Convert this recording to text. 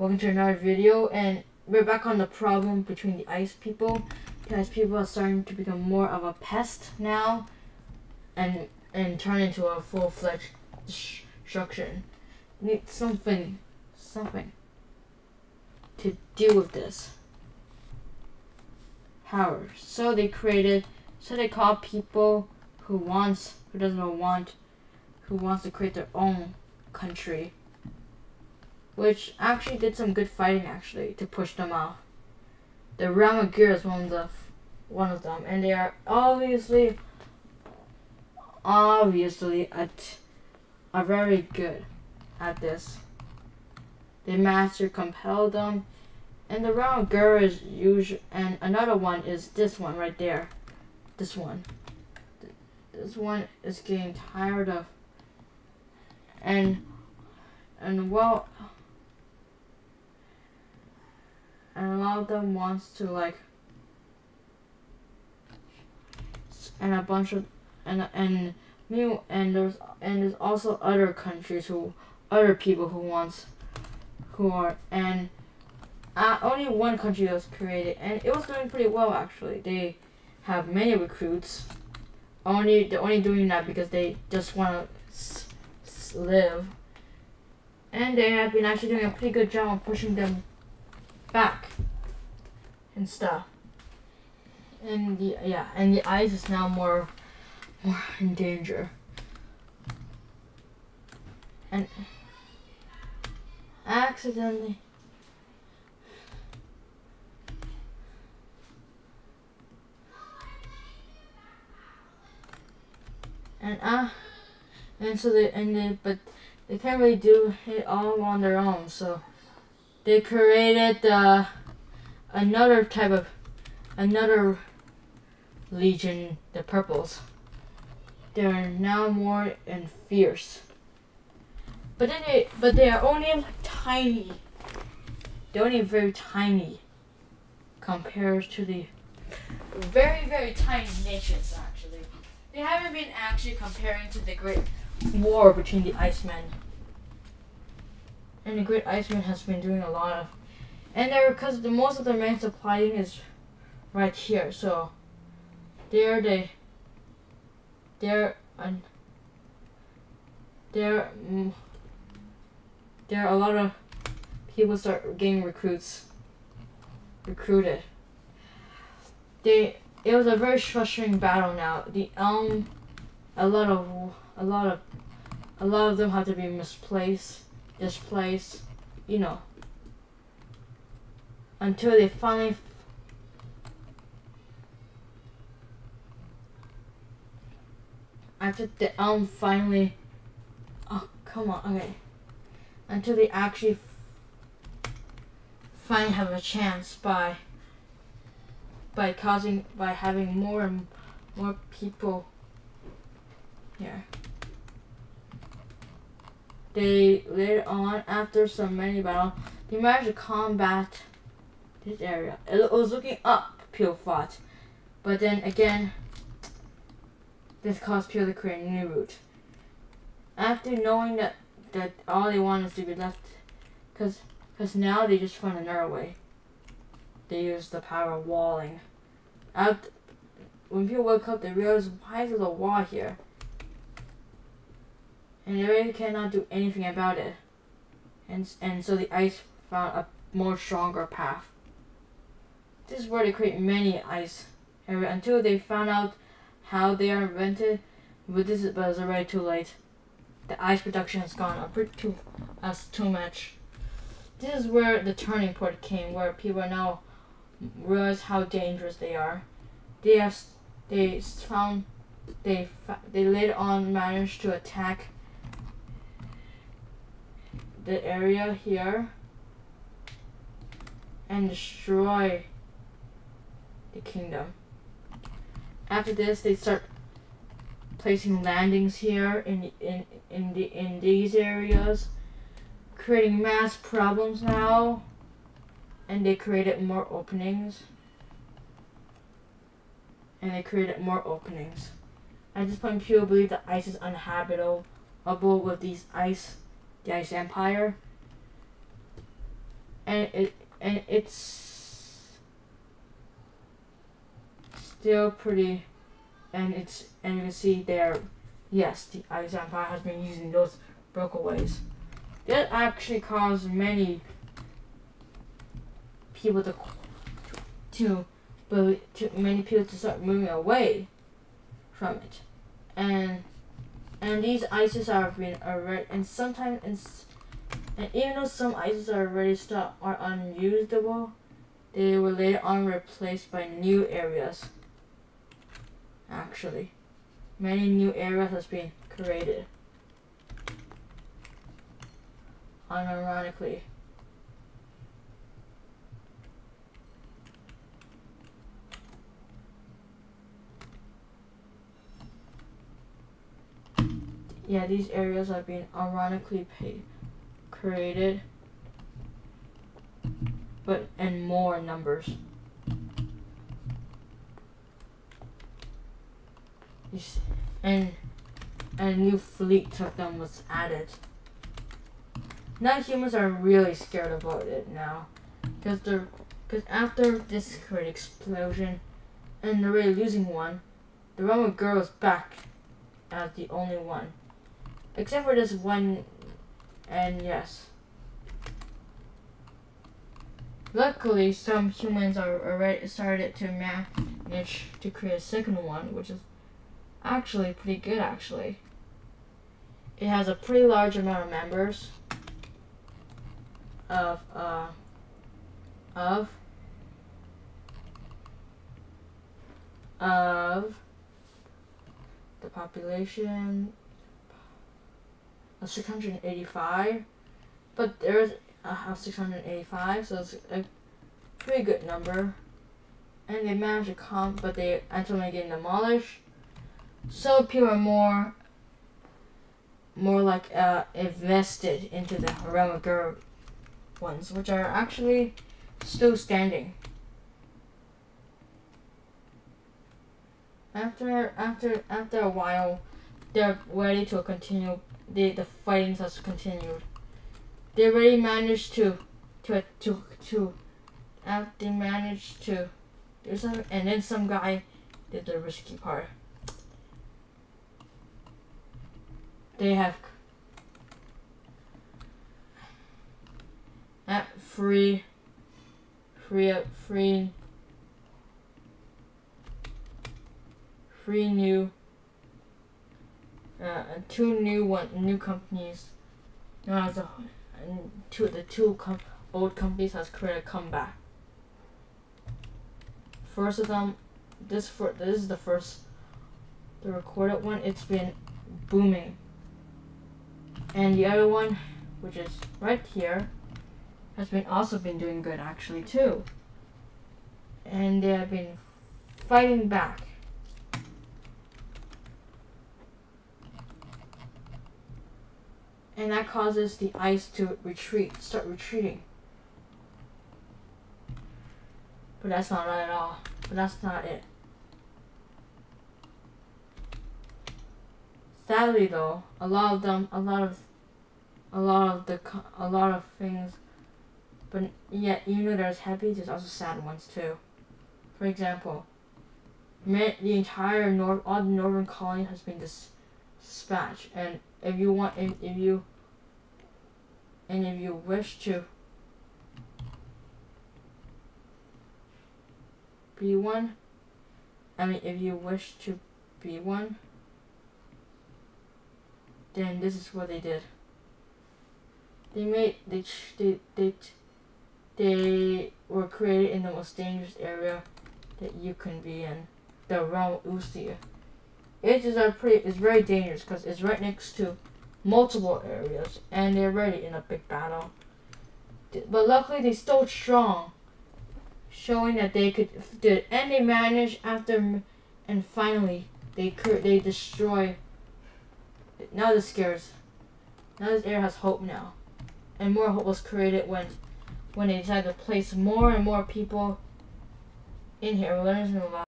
welcome to another video, and we're back on the problem between the ice people. The ice people are starting to become more of a pest now, and turn into a full-fledged destruction. We need something to deal with this. Power. So they called people who wants to create their own country, which actually did some good fighting actually to push them out. The Ramagur is one of them, and they are obviously are very good at this. The master compelled them, and the Ramagur is usually, and another one is this one right there. This one is getting tired of, and a lot of them wants to like, and a bunch of and there's also other countries other people only one country was created, and it was doing pretty well actually. They have many recruits. They're only doing that because they just want to live, and they have been actually doing a pretty good job of pushing them back and stuff. And the ice is now more in danger. And accidentally but they can't really do it all on their own, so they created another legion, the purples. They're now more and fierce, but they are only like tiny. They're only very tiny compared to the very tiny nations actually. They haven't been actually comparing to the Great War between the Icemen. And the Great Iceman has been doing a lot of, and because most of the main supplying is right here, so there a lot of people start getting recruited. It was a very frustrating battle now. A lot of them have to be displaced, you know, until they finally until they actually finally have a chance by having more and more people here. They later on, after so many battles, they managed to combat this area. It was looking up, Peel fought, but then again, this caused Peel to create a new route. After knowing that all they want is to be left, because now they just found another way. They used the power of walling. When Peel woke up, they realized, why is there a wall here? And they really cannot do anything about it. And so the ice found a more stronger path. This is where they create many ice areas until they found out how they are invented. But it's already too late. The ice production has gone up too much. This is where the turning point came, where people now realize how dangerous they are. They later on managed to attack the area here and destroy the kingdom. After this, they start placing landings here in these areas, creating mass problems now, and they created more openings. At this point, people believe that ice is uninhabitable with the Ice Empire. it's still pretty, and you can see there, yes, the ice empire has been using those breakaways. That actually caused many people to start moving away from it, and these ices are being already, and even though some ices are unusable, they were later on replaced by new areas. Actually, many new areas has been created. Unironically. Yeah, these areas have been ironically created, but in more numbers. And a new fleet of them was added. Now humans are really scared about it now, because after this great explosion, and they're really losing one, the Roman girl is back as the only one. Except for this one, and yes. Luckily, some humans are already started to manage to create a second one, which is actually pretty good, actually. It has a pretty large amount of members of the population of 685, but there's 685, so it's a pretty good number. And they managed to come, but they ultimately get demolished. So people are more like invested into the Haramagur ones, which are actually still standing. After a while, they're ready to continue. The fighting has continued. They already managed to do something, and then some guy did the risky part. They have free two new companies. Now the old companies has created a comeback. First of them, this is the recorded one. It's been booming, and the other one, which is right here, has also been doing good actually too. And they have been fighting back. And that causes the ice to start retreating. But that's not it at all. But that's not it. Sadly though, a lot of things, but yet even though there's happy, there's also sad ones too. For example, the entire all the northern colony has been dispatched, and if you wish to be one, then this is what they did. They were created in the most dangerous area that you can be in, the realm of Usia. It's very dangerous because it's right next to multiple areas, and they're already in a big battle. But luckily, they stood strong, showing that they could do it, and they managed and finally they destroy. Now this area has hope now, and more hope was created when they decided to place more and more people in here. We're learning a lot.